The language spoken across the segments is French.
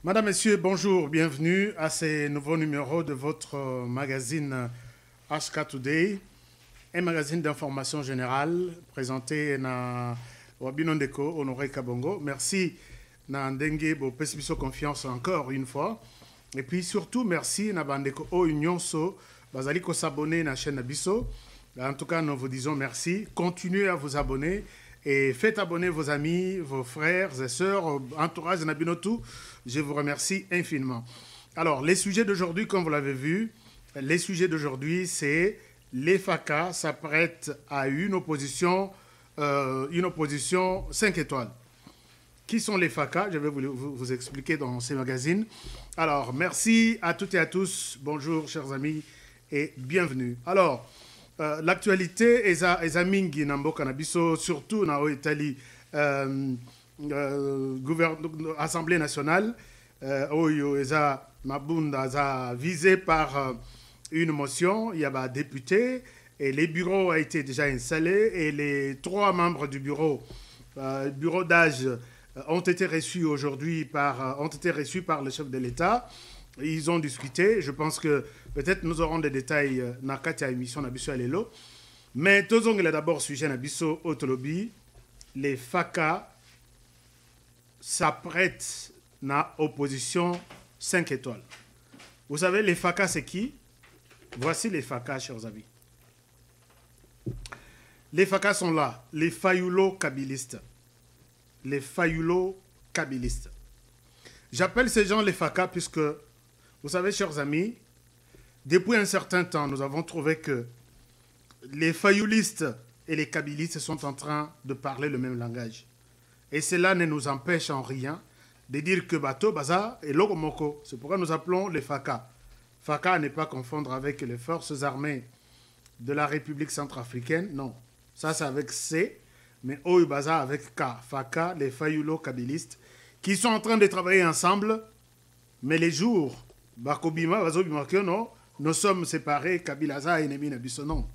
Madame, Messieurs, bonjour, bienvenue à ce nouveau numéro de votre magazine HK Today, un magazine d'information générale présenté na Wabinondeko Honoré Kabongo. Merci na ndenge bo pesibiso confiance encore une fois. Et puis surtout merci na bandeko o Unyonso bazali ko s'abonner na chaîne Abisso. En tout cas, nous vous disons merci. Continuez à vous abonner. Et faites abonner vos amis, vos frères et sœurs, entourage de Nabinotou. Je vous remercie infiniment. Alors, les sujets d'aujourd'hui, comme vous l'avez vu, les sujets d'aujourd'hui, c'est les FACA s'apprêtent à une opposition 5 étoiles. Qui sont les FACA? Je vais vous expliquer dans ces magazines. Alors, merci à toutes et à tous. Bonjour, chers amis, et bienvenue. Alors, l'actualité est à mingi na mboka na biso, surtout na Italie, Assemblée nationale, oyo eza mabunda za visé par une motion. Il y a des députés et les bureaux ont été déjà installés et les 3 membres du bureau d'âge ont été reçus aujourd'hui par le chef de l'État. Ils ont discuté. Je pense que peut-être nous aurons des détails dans la émission Nabiso Alelo. Mais tous on d'abord sujet Nabiso Otolobi. Les FACA s'apprêtent à opposition 5 étoiles. Vous savez, les FACA, c'est qui? Voici les FACA, chers amis. Les FACA sont là. Les Fayoulo-Kabilistes. Les Fayoulo-Kabilistes. J'appelle ces gens les FACA puisque, vous savez, chers amis, depuis un certain temps, nous avons trouvé que les fayoulistes et les kabylistes sont en train de parler le même langage. Et cela ne nous empêche en rien de dire que Bato, Baza et Logomoko, c'est pourquoi nous appelons les FACA. FACA à ne pas confondre avec les forces armées de la République centrafricaine, non. Ça c'est avec C, mais Oyo Baza avec K. FACA, les fayoulo-kabylistes, qui sont en train de travailler ensemble, mais les jours, Bakobima, Bazobima, non, nous sommes séparés, Kabila et Nemi Nabiso, non.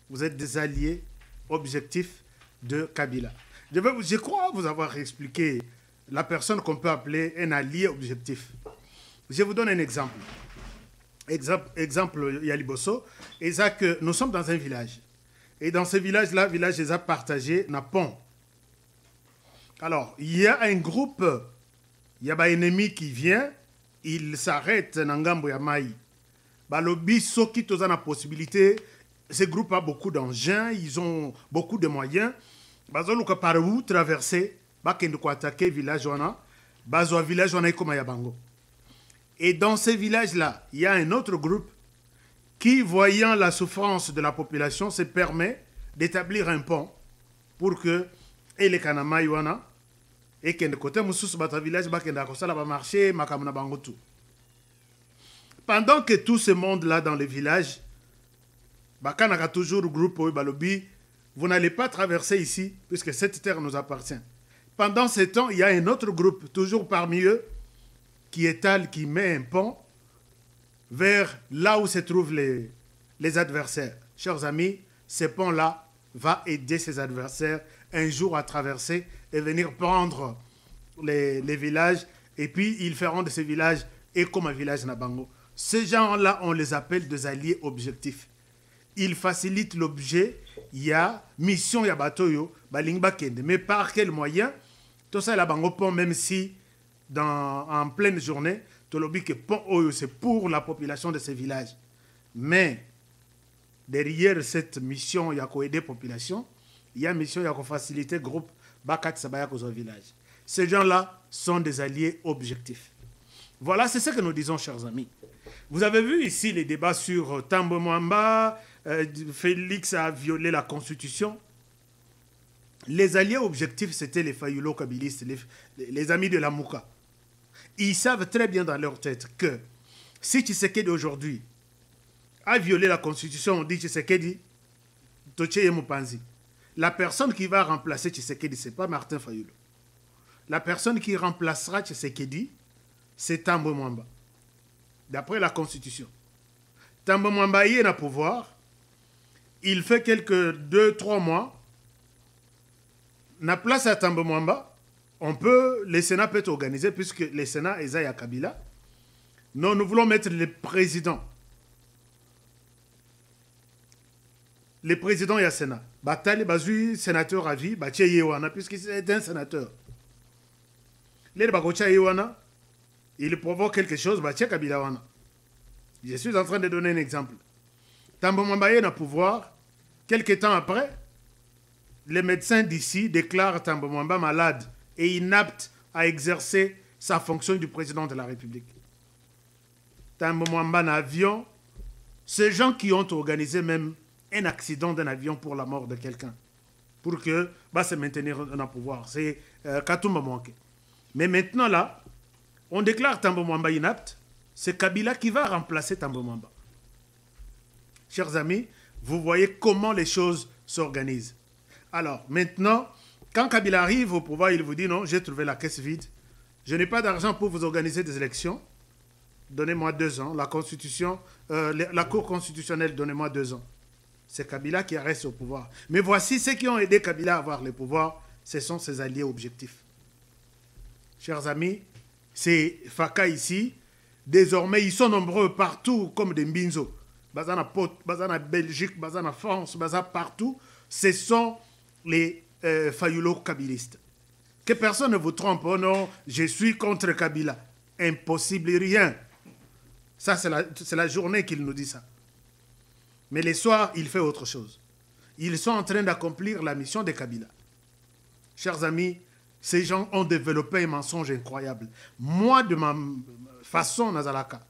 Vous êtes des alliés objectifs de Kabila. Je crois vous avoir expliqué la personne qu'on peut appeler un allié objectif. Je vous donne un exemple. Exemple Yaliboso, et ça que nous sommes dans un village. Et dans ce village-là, village les a partagé un pont. Alors, il y a un groupe, il y a un ennemi qui vient, il s'arrête dans Ngambo Yamaï. Balobi, ceux qui ont la possibilité, ce groupe a beaucoup d'engins, ils ont beaucoup de moyens. Bazolo par où traverser, bakende ko attaquer village wana, bazo village wana comme Yabango. Et dans ces villages-là, il y a un autre groupe qui, voyant la souffrance de la population, se permet d'établir un pont pour que les Kanama wana et que de côté mususu bata village bakende akosala ba marché makamuna bango tout. Pendant que tout ce monde-là dans les villages, Bakanaka toujours groupe Balobi, vous n'allez pas traverser ici, puisque cette terre nous appartient. Pendant ce temps, il y a un autre groupe, toujours parmi eux, qui étale, qui met un pont vers là où se trouvent les adversaires. Chers amis, ce pont-là va aider ces adversaires un jour à traverser et venir prendre les villages, et puis ils feront de ces villages et comme un village Nabango. Ces gens-là, on les appelle des alliés objectifs. Ils facilitent l'objet. Il y a mission ya batoyo, balingba kende. Mais par quel moyen? Tout ça, la bango pont, même si en pleine journée, tout le que pont oyo, c'est pour la population de ces villages. Mais derrière cette mission, il y a aider la population. Il y a une mission, il y a faciliter le groupe Bakat Sabaya au village. Ces gens-là sont des alliés objectifs. Voilà, c'est ce que nous disons, chers amis. Vous avez vu ici les débats sur Tambo Mwamba, Félix a violé la Constitution. Les alliés objectifs, c'était les Fayoulo-Kabilistes, les amis de la Mouka. Ils savent très bien dans leur tête que si Tshisekedi aujourd'hui a violé la Constitution, on dit Tshisekedi, Toche Moupanzi. La personne qui va remplacer Tshisekedi, ce n'est pas Martin Fayoulo. La personne qui remplacera Tshisekedi, c'est Tambo Mwamba. D'après la Constitution. Tambo Mwamba est au pouvoir. Il fait quelques 2-3 mois. Na place à Tambo Mwamba, le Sénat peut être organisé puisque le Sénat est à Kabila. Non, nous voulons mettre les présidents. Les présidents et le Sénat. Batali Bazui, sénateur à vie, Baché Yewana, puisqu'il est un sénateur. Les Bagocha Yewana, il provoque quelque chose, Baché Kabila Wana. Je suis en train de donner un exemple. Tambo Mambaye n'a pouvoir, quelques temps après, les médecins d'ici déclarent Tambo Mamba malade et inapte à exercer sa fonction du président de la République. Tambo Mamba en avion, ces gens qui ont organisé même un accident d'un avion pour la mort de quelqu'un, pour que se maintenir dans le pouvoir. C'est Katoumba Mwanke. Mais maintenant là, on déclare Tambo Mwamba inapte, c'est Kabila qui va remplacer Tambo Mwamba. Chers amis, vous voyez comment les choses s'organisent. Alors, maintenant, quand Kabila arrive au pouvoir, il vous dit non, j'ai trouvé la caisse vide, je n'ai pas d'argent pour vous organiser des élections, donnez-moi 2 ans, la Constitution, la Cour constitutionnelle, donnez-moi 2 ans. C'est Kabila qui reste au pouvoir. Mais voici ceux qui ont aidé Kabila à avoir le pouvoir, ce sont ses alliés objectifs. Chers amis, ces Faka ici, désormais, ils sont nombreux partout comme des Mbinzo. Bazana Pot, Bazana Belgique, Bazana France, Bazana partout. Ce sont les Fayoulo kabilistes. Que personne ne vous trompe, oh non, je suis contre Kabila. Impossible, rien. Ça, c'est la journée qu'il nous dit ça. Mais les soirs, il fait autre chose. Ils sont en train d'accomplir la mission de Kabila. Chers amis, ces gens ont développé un mensonge incroyable. Moi, de ma façon, Nazalaka,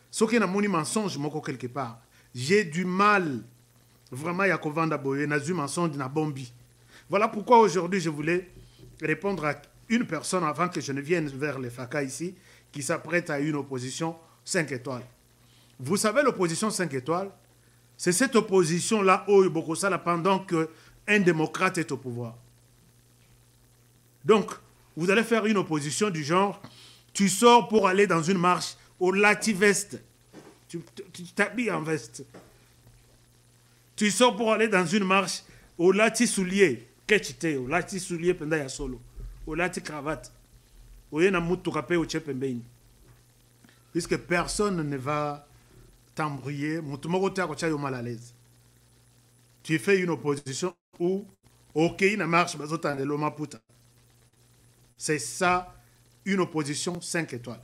ce qui est un mensonge, quelque part, j'ai du mal, vraiment, à Kovanda Boye, Nazu mensonge na bombi. Voilà pourquoi aujourd'hui, je voulais répondre à une personne avant que je ne vienne vers les Faka ici, qui s'apprête à une opposition 5 étoiles. Vous savez, l'opposition 5 étoiles, c'est cette opposition-là, pendant qu'un démocrate est au pouvoir. Donc, vous allez faire une opposition du genre, tu sors pour aller dans une marche au lati veste. Tu t'habilles en veste. Tu sors pour aller dans une marche au lati soulier. Ketchite, au lati soulier pendaya solo. Au lati cravate. Au yena mutu kapé au tchepembeini. Puisque personne ne va t'embrouiller, mal à l'aise. Tu fais une opposition où ok, na marche, c'est ça, une opposition 5 étoiles.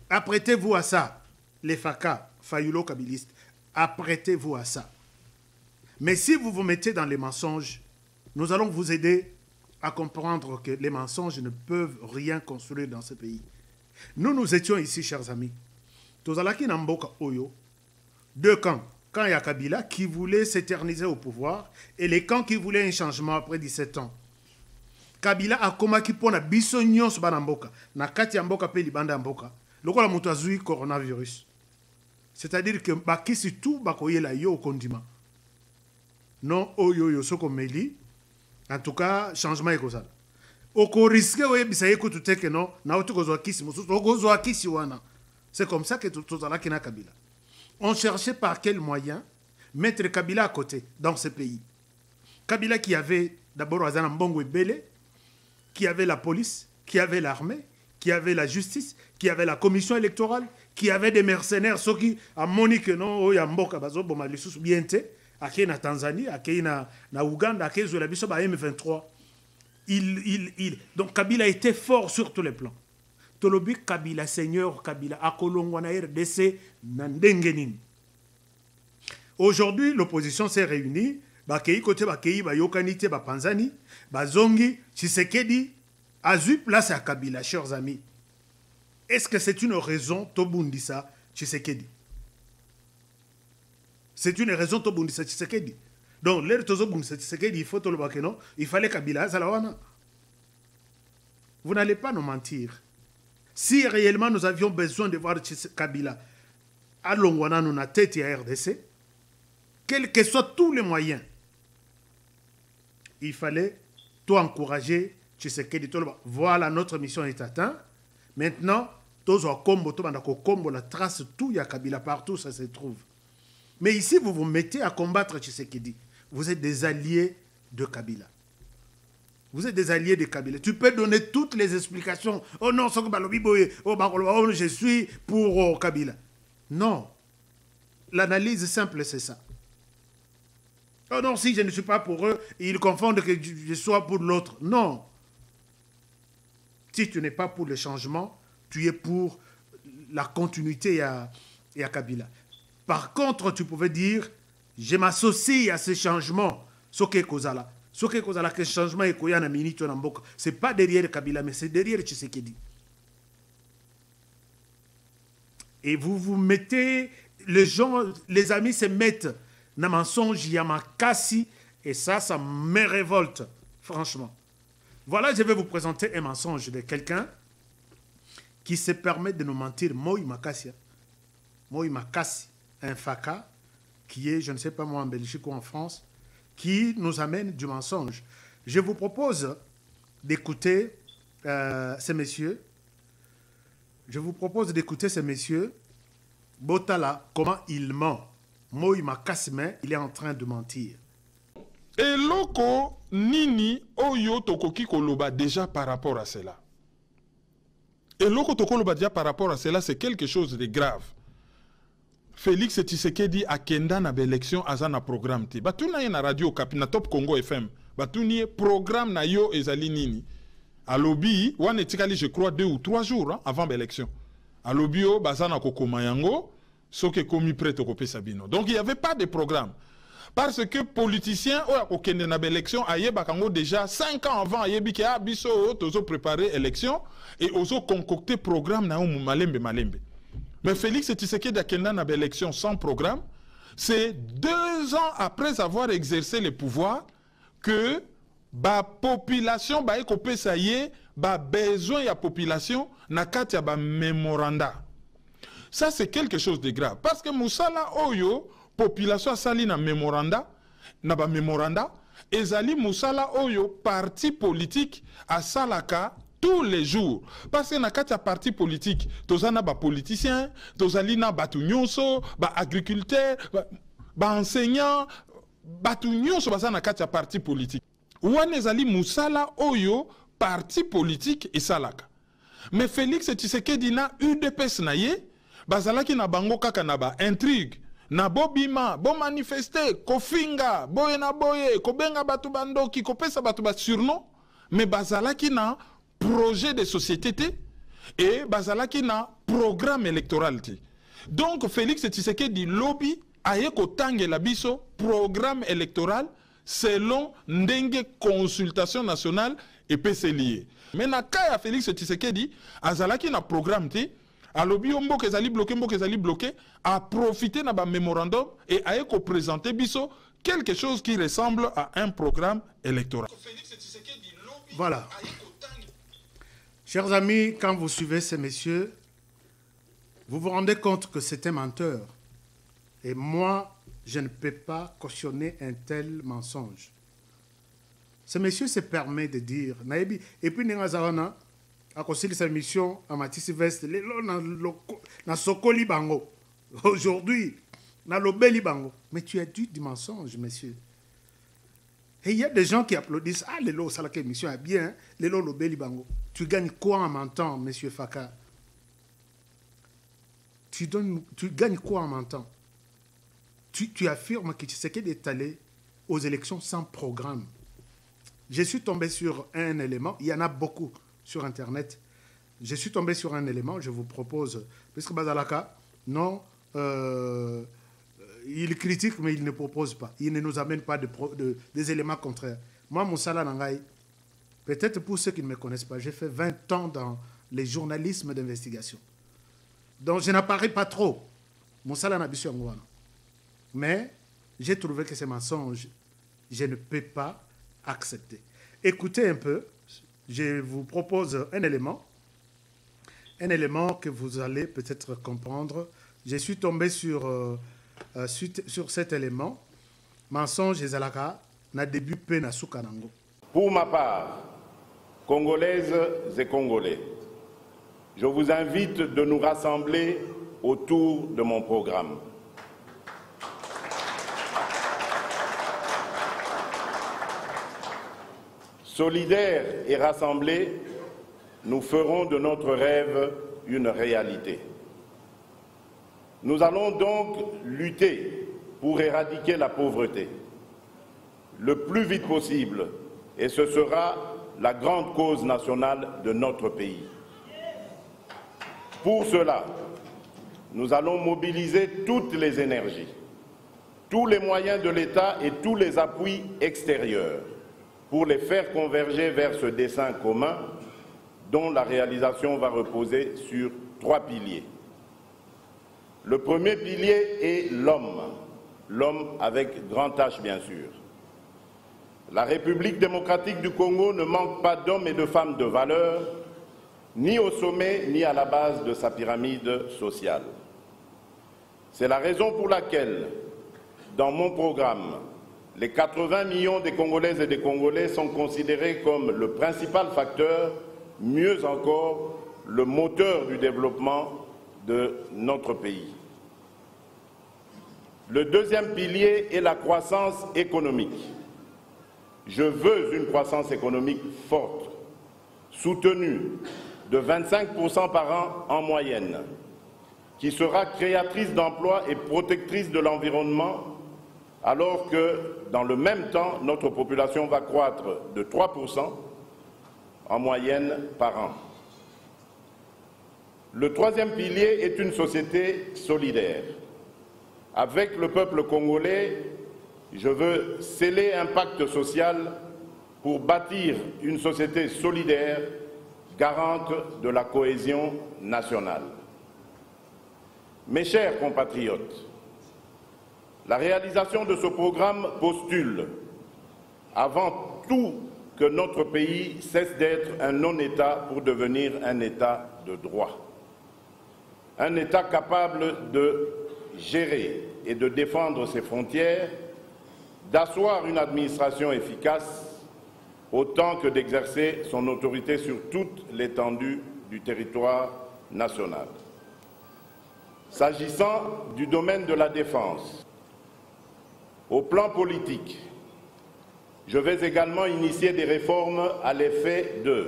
Apprêtez-vous à ça, les Faka, Fayoulo kabilistes, apprêtez-vous à ça. Mais si vous vous mettez dans les mensonges, nous allons vous aider à comprendre que les mensonges ne peuvent rien construire dans ce pays. Nous étions ici, chers amis. Tozalaki Namboka Oyo, 2 camps. Quand il y a Kabila qui voulait s'éterniser au pouvoir et les camps qui voulaient un changement après 17 ans. Kabila a komaki pona biso nyonso bana mboka na kati ya mboka pe libanda mboka lokola mutu azui coronavirus. C'est-à-dire que bakisi tout bakoyela yo kondima. Non oyo soko meli. En tout cas, changement ekozala. Oko risque oye bisaye ko tuteke non na otukozwa kisi mususu okozwa kisi wana. C'est comme ça que tozalaki na Kabila. On cherchait par quel moyen mettre Kabila à côté dans ce pays. Kabila qui avait d'abord Azana Mbongo Ebele, qui avait la police, qui avait l'armée, qui avait la justice, qui avait la commission électorale, qui avait des mercenaires, ceux qui a monique non oya mboka bazo boma lisusu biente, akei na Tanzanie, akei na Ouganda, akei zo la biso ba M23. Donc Kabila était fort sur tous les plans. Tolobi Kabila, Seigneur Kabila, Akolongwana RDC, Nandengenin. Aujourd'hui, l'opposition s'est réunie. Bakei côté Bakei, Bayokanite, Bapanzani, Bazongi, Tshisekedi, Azu place à Kabila, chers amis. Est-ce que c'est une raison, Tobundisa, Tshisekedi? C'est une raison, Tobundisa, Tshisekedi. Donc, l'air Tobundisa, Tshisekedi, il faut Tolobakeno, il fallait Kabila, Zalawana. Vous n'allez pas nous mentir. Si réellement nous avions besoin de voir Kabila à Longwana, nous na tête à RDC, quels que soient tous les moyens, il fallait tout encourager Tshisekedi. Voilà, notre mission est atteinte. Maintenant, la trace tout, il y a Kabila partout, ça se trouve. Mais ici, vous vous mettez à combattre Tshisekedi. Vous êtes des alliés de Kabila. Vous êtes des alliés de Kabila. Tu peux donner toutes les explications. Oh non, je suis pour Kabila. Non. L'analyse simple, c'est ça. Oh non, si je ne suis pas pour eux, ils confondent que je sois pour l'autre. Non. Si tu n'es pas pour le changement, tu es pour la continuité à Kabila. Par contre, tu pouvais dire, je m'associe à ce changement. Ce qui est Kozala. Ce qui est Kozala, que changement est Koya na minito na mboka. Ce n'est pas derrière Kabila, mais c'est derrière Tshisekedi. Et vous vous mettez, les gens, les amis se mettent dans le mensonge, Yamakasi, et ça me révolte, franchement. Voilà, je vais vous présenter un mensonge de quelqu'un qui se permet de nous mentir. Moi Makassi, un faka qui est, je ne sais pas moi, en Belgique ou en France, qui nous amène du mensonge. Je vous propose d'écouter ces messieurs. Je vous propose d'écouter ces messieurs. Botala, comment il ment. Moi Makassi, il est en train de mentir. Et loko nini oyo tokoki koloba déjà par rapport à cela. Et loko tokoloba déjà par rapport à cela, c'est quelque chose de grave. Félix Tshisekedi a kenda na élection azana programme ti. Batuna na radio Kapi na Top Congo FM. Batuni programme na yo ezali nini. A lobby, wane tikali je crois 2 ou 3 jours avant l'élection. A lobby o bazana kokoma yango, soke komi prêt to kopesa bino. Donc il y avait pas de programme. Parce que politiciens au kende na élection aye bakango déjà 5 ans avant aye biki a biso tozo préparer élection et ozo concocter programme na malembe malembe. Mais Félix Tshisekedi a kenda na élection sans programme, c'est 2 ans après avoir exercé le pouvoir que ba population ba ekopesa ye ba besoin ya population na kati ya ba memoranda. Ça c'est quelque chose de grave parce que Moussala Oyo population sali na memoranda na ba memoranda ezali Moussala Oyo parti politique à salaka tous les jours parce que na kati ya parti politique tozana ba politicien tozali na batu nyonso ba agriculteur ba enseignant batu nyonso baza na kati ya parti politique wana ezali Moussala Oyo parti politique et salaka. Mais Félix Tshisekedi na UDPS na ye bazalaki na bango kaka na ba intrigue na bobima bo manifester kofinga boye na boye kobenga batu bandoki kopesa batu ba surnom mais bazalaki na projet de société et bazalaki na programme électoral. Donc Félix Tshisekedi lobby aye kotangela biso programme électoral selon ndenge consultation nationale et PCLIE. Mais na kaya Félix Tshisekedi azalaki na programme te a lobby mboka ezali bloqué a profité na ba mémorandum et a présenter biso quelque chose qui ressemble à un programme électoral. Voilà. Chers amis, quand vous suivez ces messieurs, vous vous rendez compte que c'est un menteur. Et moi, je ne peux pas cautionner un tel mensonge. Ce monsieur se permet de dire, et puis Ningazarana, à cause de sa mission à Matisse Vest, na Sokoli Bango, aujourd'hui, na Lobeli Bango. Mais tu as dit du mensonge, monsieur. Et il y a des gens qui applaudissent. Ah, Lelo, ça la mission est bien. Lelo, Lobeli Bango. Tu gagnes quoi en mentant, monsieur Faka? Tu gagnes quoi en mentant? Tu affirmes que Tshisekedi est allé aux élections sans programme. Je suis tombé sur un élément. Il y en a beaucoup sur Internet. Je suis tombé sur un élément. Je vous propose. Puisque Bazalaka, non, il critique, mais il ne propose pas. Il ne nous amène pas des éléments contraires. Moi, Moussala Nangaï, peut-être pour ceux qui ne me connaissent pas, j'ai fait 20 ans dans les journalismes d'investigation. Donc, je n'apparais pas trop. Moussala Nabisu Angouana. Mais j'ai trouvé que ces mensonges, je ne peux pas accepter. Écoutez un peu, je vous propose un élément que vous allez peut-être comprendre. Je suis tombé sur cet élément. Mensonge et Zalaka, na début pe na soukanango. Pour ma part, Congolaises et Congolais, je vous invite de nous rassembler autour de mon programme. Solidaires et rassemblés, nous ferons de notre rêve une réalité. Nous allons donc lutter pour éradiquer la pauvreté le plus vite possible, et ce sera la grande cause nationale de notre pays. Pour cela, nous allons mobiliser toutes les énergies, tous les moyens de l'État et tous les appuis extérieurs pour les faire converger vers ce dessein commun dont la réalisation va reposer sur 3 piliers. Le premier pilier est l'homme, l'homme avec grand H bien sûr. La République démocratique du Congo ne manque pas d'hommes et de femmes de valeur, ni au sommet ni à la base de sa pyramide sociale. C'est la raison pour laquelle, dans mon programme, les 80 millions des Congolaises et des Congolais sont considérés comme le principal facteur, mieux encore, le moteur du développement de notre pays. Le deuxième pilier est la croissance économique. Je veux une croissance économique forte, soutenue de 25% par an en moyenne, qui sera créatrice d'emplois et protectrice de l'environnement, alors que, dans le même temps, notre population va croître de 3% en moyenne par an. Le troisième pilier est une société solidaire. Avec le peuple congolais, je veux sceller un pacte social pour bâtir une société solidaire, garante de la cohésion nationale. Mes chers compatriotes, la réalisation de ce programme postule, avant tout, que notre pays cesse d'être un non-État pour devenir un État de droit. Un État capable de gérer et de défendre ses frontières, d'asseoir une administration efficace, autant que d'exercer son autorité sur toute l'étendue du territoire national. S'agissant du domaine de la défense, au plan politique, je vais également initier des réformes à l'effet de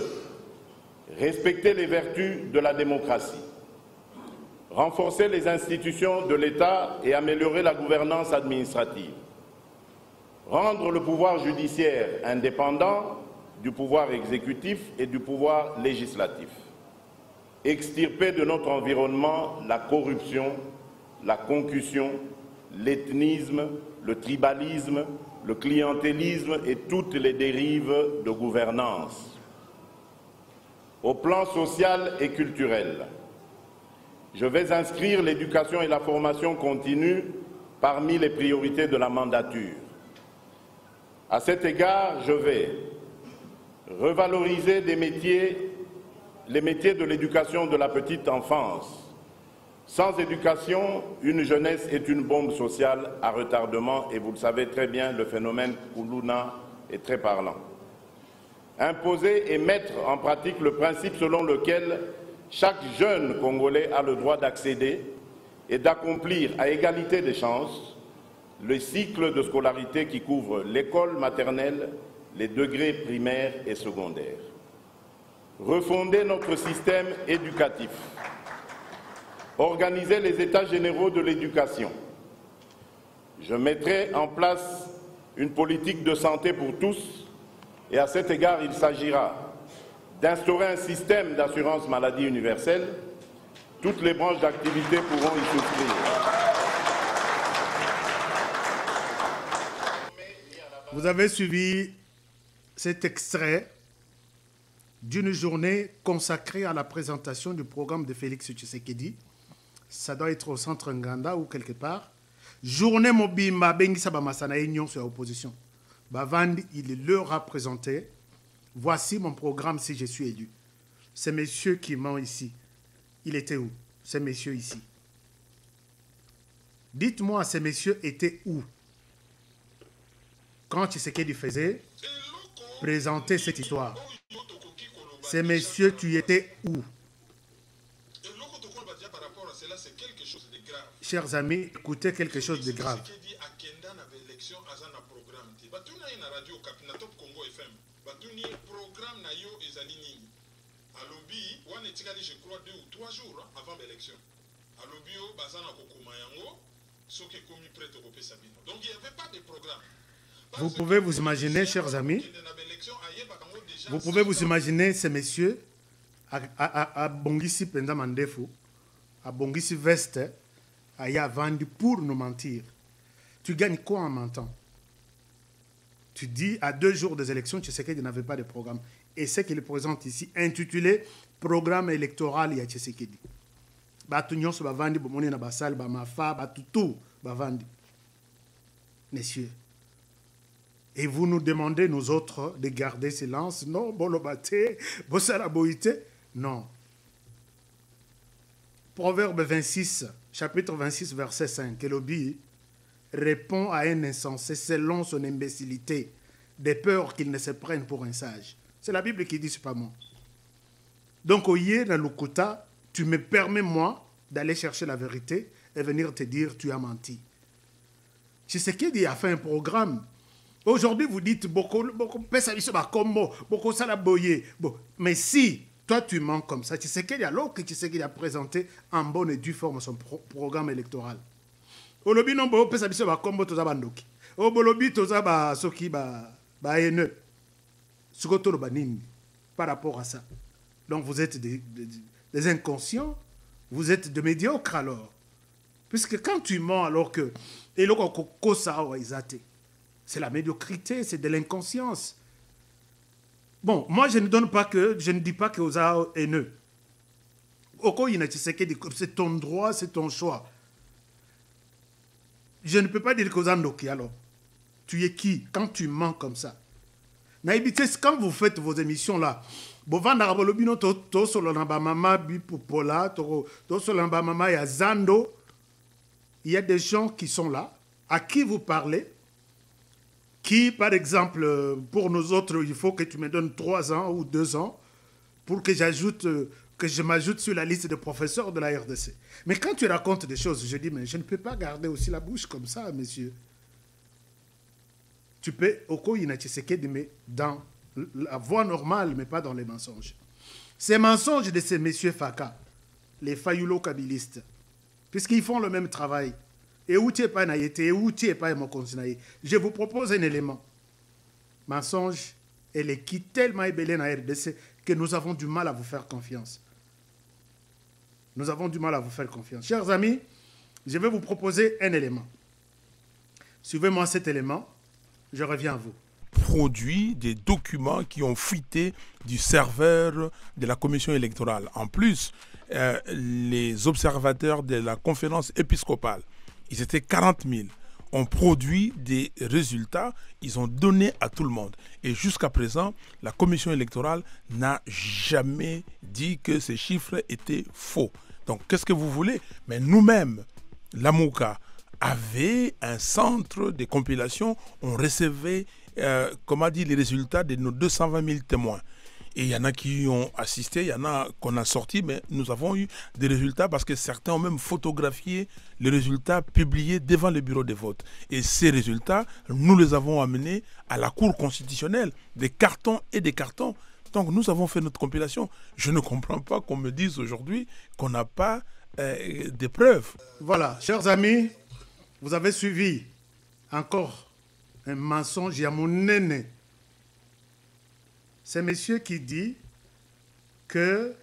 respecter les vertus de la démocratie, renforcer les institutions de l'État et améliorer la gouvernance administrative, rendre le pouvoir judiciaire indépendant du pouvoir exécutif et du pouvoir législatif, extirper de notre environnement la corruption, la concussion, l'ethnisme, le tribalisme, le clientélisme et toutes les dérives de gouvernance. Au plan social et culturel, je vais inscrire l'éducation et la formation continue parmi les priorités de la mandature. À cet égard, je vais revaloriser les métiers de l'éducation de la petite enfance. Sans éducation, une jeunesse est une bombe sociale à retardement et vous le savez très bien, le phénomène Koulouna est très parlant. Imposer et mettre en pratique le principe selon lequel chaque jeune Congolais a le droit d'accéder et d'accomplir à égalité des chances le cycle de scolarité qui couvre l'école maternelle, les degrés primaires et secondaires. Refonder notre système éducatif. Organiser les états généraux de l'éducation. Je mettrai en place une politique de santé pour tous et à cet égard, il s'agira d'instaurer un système d'assurance maladie universelle. Toutes les branches d'activité pourront y souscrire. Vous avez suivi cet extrait d'une journée consacrée à la présentation du programme de Félix Tshisekedi. Ça doit être au centre Nganda ou quelque part. Journée Mobimba Bengisa Bamasana Union sur l'opposition. Bavandi, il leur a présenté. Voici mon programme si je suis élu. Ces messieurs qui m'ont ici, il était où? Ces messieurs ici. Dites-moi, ces messieurs étaient où? Quand Tshisekedi faisait présenter cette histoire. Ces messieurs, tu étais où? Chers amis, écoutez quelque chose de grave. batuni programme na yo ezali nini. Alobi, wana etikali je crois 2 ou 3 jours hein, avant l'élection. Alobi yo bazana kokoma yango, soki komi prêt au kopesa bino. Donc il n'y avait pas de programme. Vous pouvez vous imaginer, chers amis, vous pouvez vous imaginer ces messieurs à Bongisi Penda Mandefo, à Bongisi Veste, à Yavandi pour nous mentir. Tu gagnes quoi en mentant? Tu dis à 2 jours des élections, tu sais qu'il n'y avait pas de programme. Et ce qu'il présente ici, intitulé Programme électoral ya Tshisekedi. Batu nyonso bavandi bomoni na basal ba mafa batutu bavandi. Messieurs. Et vous nous demandez, nous autres, de garder silence. Non, bolobate, bossaraboïte. Non. Proverbe 26, chapitre 26, verset 5. Elobi répond à un insensé selon son imbécilité, des peurs qu'il ne se prenne pour un sage. C'est la Bible qui dit, c'est pas moi. Donc, au yé, dans l'Ukuta, tu me permets, moi, d'aller chercher la vérité et venir te dire, tu as menti. Tshisekedi a fait un programme. Aujourd'hui, vous dites, beaucoup mais si toi, tu mens comme ça, Tshisekedi, alors que Tshisekedi a présenté en bonne et due forme son programme électoral. Olobi non bo pesa biso ba kombo toza bandoki. O bolobi toza ba soki ba haineux. Sukoto banini par rapport à ça. Donc vous êtes des inconscients, vous êtes de médiocres alors. Puisque quand tu mens alors que c'est la médiocrité, c'est de l'inconscience. Bon, moi je ne dis pas que vous êtes haineux. C'est ton droit, c'est ton choix. Je ne peux pas dire que vous êtes Ndoki alors. Tu es qui quand tu mens comme ça? Quand vous faites vos émissions là, il y a des gens qui sont là, à qui vous parlez, qui, par exemple, pour nous autres, il faut que tu me donnes 3 ans ou 2 ans pour que je m'ajoute sur la liste de professeurs de la RDC. Mais quand tu racontes des choses, je dis, mais je ne peux pas garder aussi la bouche comme ça, monsieur. Tu peux, mais dans la voie normale, mais pas dans les mensonges. Ces mensonges de ces messieurs Faka, les Fayoulo-Kabilistes, puisqu'ils font le même travail, et où tu n'es pas naïté, et où tu n'es pas mon conseiller, je vous propose un élément. Mensonge, elle est qui tellement ébellée dans la RDC que nous avons du mal à vous faire confiance. Nous avons du mal à vous faire confiance. Chers amis, je vais vous proposer un élément. Suivez-moi cet élément, je reviens à vous. Produit des documents qui ont fuité du serveur de la commission électorale. En plus, les observateurs de la conférence épiscopale, ils étaient 40 000, ont produit des résultats, ils ont donné à tout le monde. Et jusqu'à présent, la commission électorale n'a jamais dit que ces chiffres étaient faux. Donc, qu'est-ce que vous voulez? Mais nous-mêmes, la Mouka avait un centre de compilation, on recevait, comment dire, les résultats de nos 220 000 témoins. Et il y en a qui ont assisté, il y en a qu'on a sorti, mais nous avons eu des résultats parce que certains ont même photographié les résultats publiés devant le bureau de vote. Et ces résultats, nous les avons amenés à la Cour constitutionnelle, des cartons et des cartons. Donc nous avons fait notre compilation. Je ne comprends pas qu'on me dise aujourd'hui qu'on n'a pas de preuves. Voilà, chers amis, vous avez suivi encore un mensonge à mon aîné. C'est monsieur qui dit que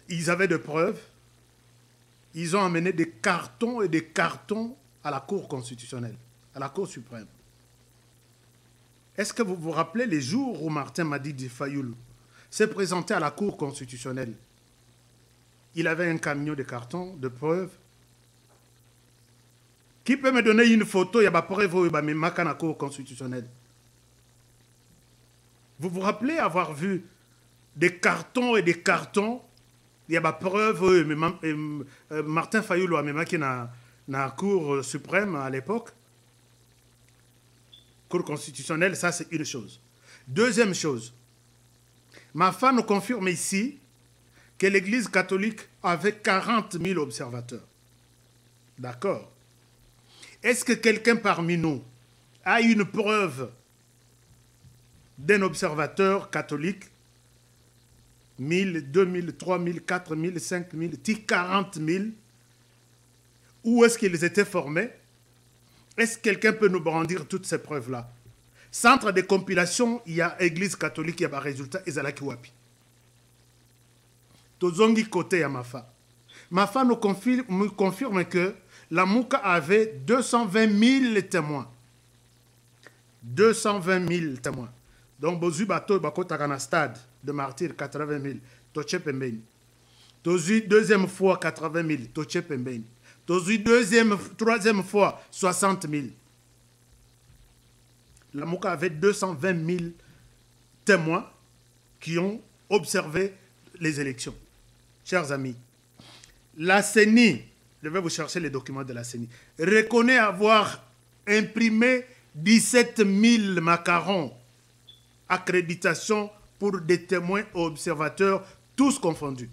ils avaient des preuves, ils ont amené des cartons et des cartons à la Cour constitutionnelle, à la Cour suprême. Est-ce que vous vous rappelez les jours où Martin Madidi Fayoulou s'est présenté à la Cour constitutionnelle? Il avait un camion de cartons, de preuves. Qui peut me donner une photo? Il y a des preuves à la Cour constitutionnelle. Vous vous rappelez avoir vu des cartons et des cartons? Il y a des preuves. Martin Fayoulou a même qui dans la Cour suprême à l'époque. Cour constitutionnelle, ça c'est une chose. Deuxième chose, ma femme nous confirme ici que l'Église catholique avait 40 000 observateurs. D'accord? Est-ce que quelqu'un parmi nous a une preuve d'un observateur catholique, 1000, 2000, 3000, 4000, 5000, 40 000, où est-ce qu'ils étaient formés? Est-ce que quelqu'un peut nous brandir toutes ces preuves-là? Centre de compilation, il y a Église catholique, il y a des résultats, et Zalaki Wapi. Tozongi côté à Mafa. Mafa nous confirme que la Mouka avait 220 000 témoins. 220 000 témoins. Donc, Bozu Bato Bakota na stade de martyrs, 80 000. Toche Pembeni. Tozu deuxième fois, 80 000. Toche Pembeni. Tozu troisième fois, 60 000. La Mouka avait 220 000 témoins qui ont observé les élections. Chers amis, la CENI, je vais vous chercher les documents de la CENI, reconnaît avoir imprimé 17 000 macarons, accréditation pour des témoins observateurs, tous confondus.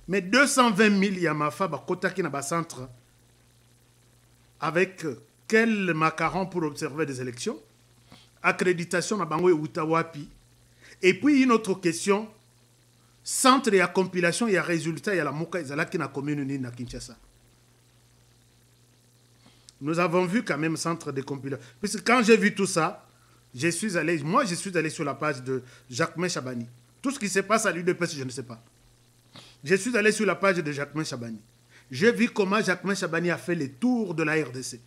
Mais 220 000 Yamafa, Bakotaki na centre, avec quel macaron pour observer des élections? Accréditation na bango et Utawapi. Et puis une autre question, centre et à compilation, il y a résultat, il y a la Mouka Izalaki na commune ni na Kinshasa. Nous avons vu quand même centre de compilation. Puisque quand j'ai vu tout ça, je suis allé sur la page de Jacquemain Chabani. Tout ce qui se passe à l'UDPS, je ne sais pas. Je suis allé sur la page de Jacquemain Chabani. J'ai vu comment Jacquemain Chabani a fait le tour de la RDC.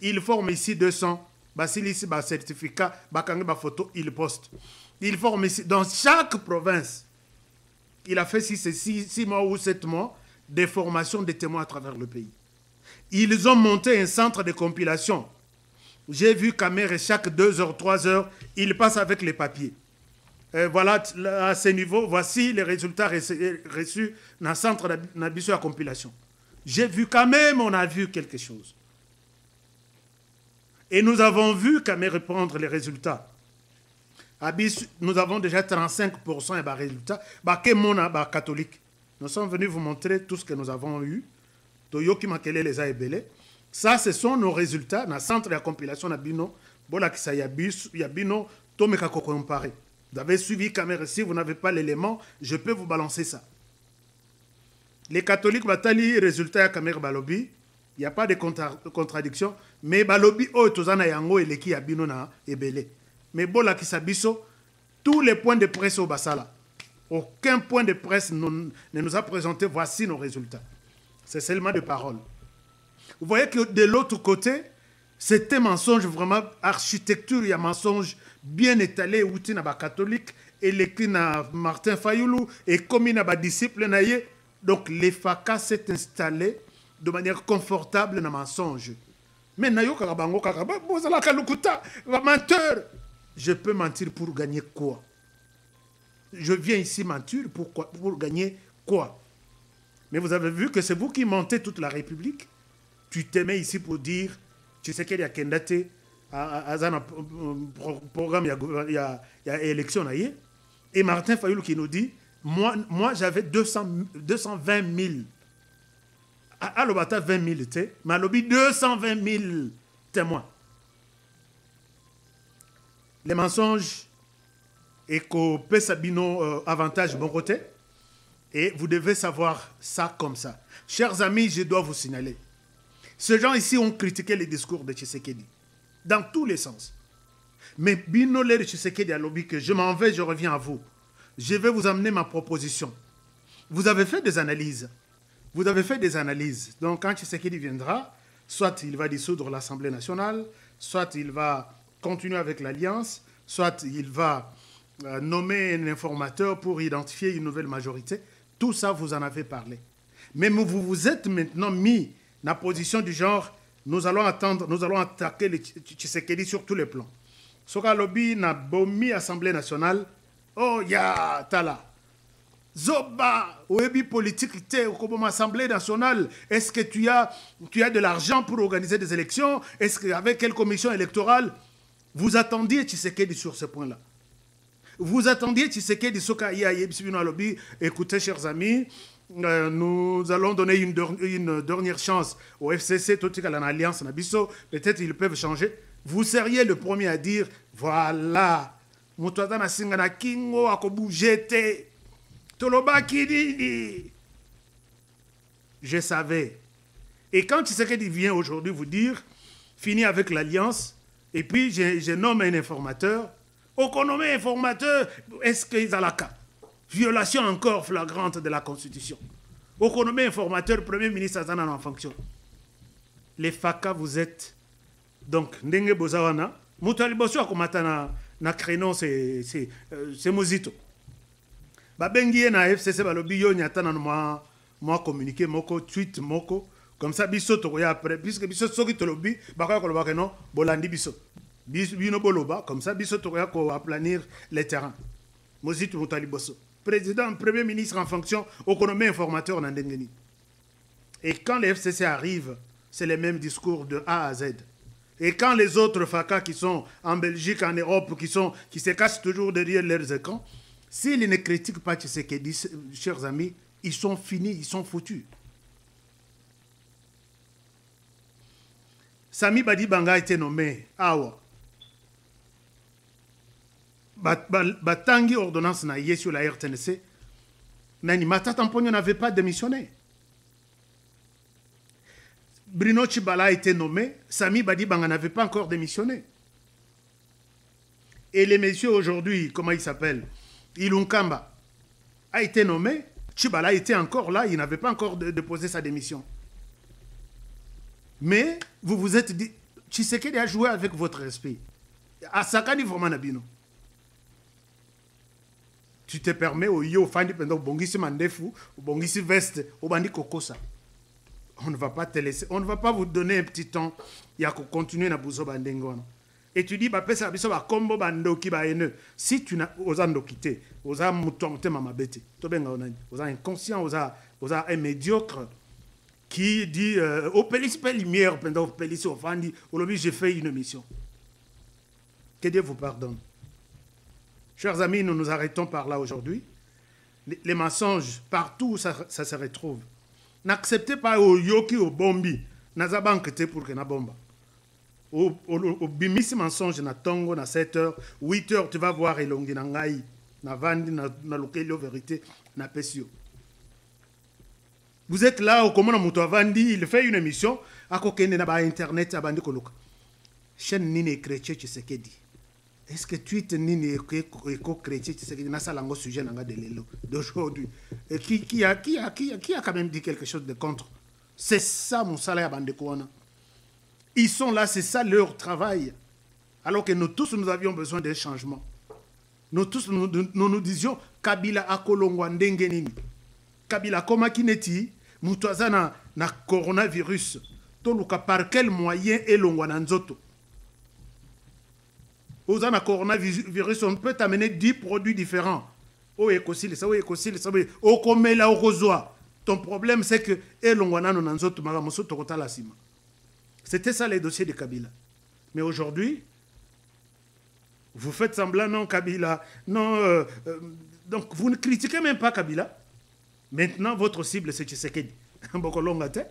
Il forme ici 200. Basile ici, certificat, photo, il poste. Il forme ici, dans chaque province. Il a fait 6 mois ou 7 mois de formation des témoins à travers le pays. Ils ont monté un centre de compilation. J'ai vu Kamere chaque 2 heures, 3 heures, il passe avec les papiers. Voilà, à ce niveau, voici les résultats reçus dans le centre de compilation. J'ai vu quand même, on a vu quelque chose. Et nous avons vu Kamere répondre les résultats. Nous avons déjà 35% de résultats. Catholique. Nous sommes venus vous montrer tout ce que nous avons eu. Toyoki Makele les a ébélés. Ça, ce sont nos résultats dans le centre de compilation de Bino. Yabino, Tomeka comparé. Vous avez suivi Kamere. Si vous n'avez pas l'élément, je peux vous balancer ça. Les catholiques batali résultats à Kamere Balobi. Il n'y a pas de contradiction. Mais Balobi, Tozana Yango et Leki Yabino na ébélé. Mais Bola Kisabiso, tous les points de presse au Bassala. Aucun point de presse ne nous a présenté. Voici nos résultats. C'est seulement des paroles. Vous voyez que de l'autre côté, c'était mensonge vraiment, architecture, il y a mensonge bien étalé, outil na ba catholique, et l'écrit na Martin Fayoulou, et comme il na ba disciple naïe. Donc les FACA s'est installé de manière confortable dans mensonge. Mais nayo karabango karaba, bozala kalukuta, menteur. Je peux mentir pour gagner quoi? Je viens ici mentir pour gagner quoi? Mais vous avez vu que c'est vous qui mentez toute la République. Tu t'aimais ici pour dire, tu sais qu'il y a Kendate, à un programme, il y a élection. Et Martin Fayoulou qui nous dit, moi j'avais 220 000. À l'obata 20 000, tu sais, mais à l'obi 220 000 témoins. Les mensonges et qu'au Sabino avantage bon côté. Et vous devez savoir ça comme ça. Chers amis, je dois vous signaler. Ces gens ici ont critiqué les discours de Tshisekedi. Dans tous les sens. Mais Binolé de Tshisekedi a lobby que je m'en vais, je reviens à vous. Je vais vous amener ma proposition. Vous avez fait des analyses. Vous avez fait des analyses. Donc quand Tshisekedi viendra, soit il va dissoudre l'Assemblée nationale, soit il va continuer avec l'Alliance, soit il va nommer un informateur pour identifier une nouvelle majorité. Tout ça, vous en avez parlé. Mais vous vous êtes maintenant mis dans la position du genre, nous allons attaquer le Tshisekedi sur tous les plans. Soka lobby na bomi Assemblée nationale, oh ya tala. Zoba, oebi politique te comme Assemblée nationale, est-ce que tu as de l'argent pour organiser des élections? Est-ce qu'avec quelle commission électorale? Vous attendiez Tshisekedi sur ce point-là. Vous attendiez Tshisekedi Soka ya yebsibino lobby. Écoutez, chers amis, nous allons donner une dernière chance au FCC, tout à l'alliance Nabiso, peut-être ils peuvent changer. Vous seriez le premier à dire, voilà, Moutouazana Singana Kingo a bougé, Toloba Kidini. Je savais. Et quand Tshisekedi vient aujourd'hui vous dire, fini avec l'alliance, et puis je nomme un informateur, on nomme un informateur, est-ce qu'ils ont la carte? Violation encore flagrante de la Constitution. On nomme un informateur, Premier ministre Azana en fonction. Les FACA, vous êtes. Donc, Ndenge Bozawana, Moutali Bosso a combattu na créneau, c'est Mozito. Babengi na FCC balobi yo nyata na moi communiquer moko tweet moko comme ça biso to ya après puisque biso soki to lobi bakaya ko loba non bolandi biso bino boloba comme ça biso to ya ko aplanir les terrains. Mozito Moutali Bosso. Président, Premier ministre en fonction, économie informateur en Ndengeni. Et quand les FCC arrivent, c'est le même discours de A à Z. Et quand les autres FACA qui sont en Belgique, en Europe, qui se cachent toujours derrière leurs écrans, s'ils ne critiquent pas Tshisekedi, chers amis, ils sont finis, ils sont foutus. Sami Badi Banga a été nommé Awa. Batangi ordonnance na yé sur la RTNC. Nani Matata Mponyo n'avait pas démissionné. Bruno Chibala a été nommé. Sami Badi Banga n'avait pas encore démissionné. Et les messieurs aujourd'hui, comment il s'appelle, Ilunkamba a été nommé. Chibala était encore là. Il n'avait pas encore déposé sa démission. Mais vous vous êtes dit, Tshisekedi a joué avec votre esprit. À Sakani vraiment Nabino. Tu te permets au yo fandi pendant bongisi mandefu, bongisi veste, au bandi kokosa. On ne va pas te laisser, on ne va pas vous donner un petit temps. Il y a qu'à continuer na buzo bandengono. Et tu dis bah pesa biso ba kombo bando ki ba haineux. Si tu n'as osando quitter, osa mutonte mama bete. To benga onani, osa inconscient, osa un médiocre qui dit au pélis lumière pendant pélis au fandi, au lobby j'ai fait une mission. Que Dieu vous pardonne. Chers amis, nous nous arrêtons par là aujourd'hui. Les mensonges, partout où ça se retrouve. N'acceptez pas au yoki, au bombi. Nazaban kete pour que na bomba. Au bimisi mensonge na tongo, na 7 heures, 8 heures, tu vas voir elongi na ngai, na vandi, na lokelio vérité, na pesio. Vous êtes là, au comment na vandi, il fait une émission, à kokene na ba internet, à bandi koloka. Chaîne nini chrétien Tshisekedi. Est-ce que tu es nini éco-chrétien Tshisekedi na salango sujet nanga de l'élo d'aujourd'hui? Qui a quand même dit quelque chose de contre? C'est ça mon salaire bande kouana. Ils sont là, c'est ça leur travail. Alors que nous tous, nous avions besoin d'un changement. Nous tous, nous disions, Kabila akolongwa ndenge nini. Kabila koma kineti, mutuaza na coronavirus. Toluka par quel moyen elongwa na nzoto. Aux na coronavirus, on peut amener 10 produits différents. Oh, écosile, ça, écosile, ça, oh, comme là, au rosoir. Ton problème, c'est que elongwa na no nzoto, magamoso tokota la sima. C'était ça les dossiers de Kabila. Mais aujourd'hui, vous faites semblant, non, Kabila, non. Donc, vous ne critiquez même pas Kabila. Maintenant, votre cible, c'est Tshisekedi. Bokolongate.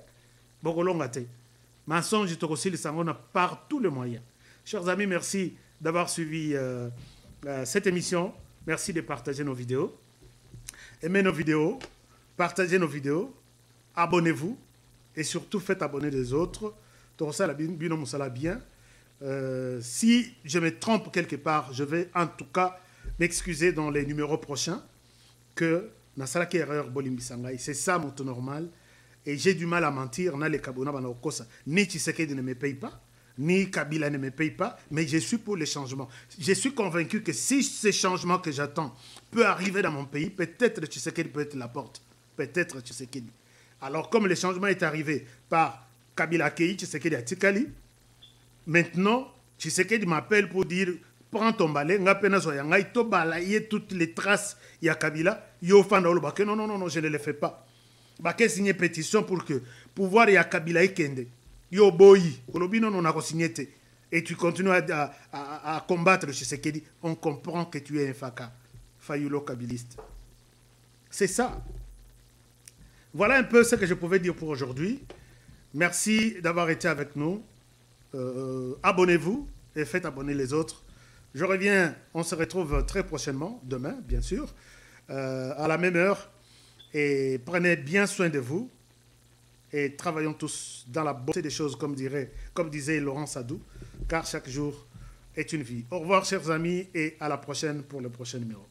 Mensonge, Tokosili Sangona, par tous les moyens. Chers amis, merci d'avoir suivi cette émission. Merci de partager nos vidéos. Aimez nos vidéos. Partagez nos vidéos. Abonnez-vous. Et surtout, faites abonner les autres. Bien. Si je me trompe quelque part, je vais en tout cas m'excuser dans les numéros prochains que Nasalaki erreur Bolimbisangai. C'est ça mon ton normal. Et j'ai du mal à mentir. Ni Tshisekedi ne me paye pas, ni Kabila ne me paye pas, mais je suis pour les changements. Je suis convaincu que si ces changements que j'attends peuvent arriver dans mon pays, peut-être Tshisekedi peut être la porte. Peut-être Tshisekedi. Alors comme le changement est arrivé par Kabila Kei, Tshisekedi a Tikali. Maintenant, Tshisekedi m'appelle pour dire prends ton balai, balayer toutes les traces il y a Kabila. Non, je ne le fais pas. Baké signer pétition pour que pouvoir il y a Kabila Kende. Yo boyi, non a signé. Et tu continues à combattre Tshisekedi. On comprend que tu es un faka, fayulo kabiliste. C'est ça. Voilà un peu ce que je pouvais dire pour aujourd'hui. Merci d'avoir été avec nous. Abonnez-vous et faites abonner les autres. Je reviens, on se retrouve très prochainement, demain bien sûr, à la même heure. Et prenez bien soin de vous. Et travaillons tous dans la beauté des choses, comme disait Laurent Sadou, car chaque jour est une vie. Au revoir chers amis et à la prochaine pour le prochain numéro.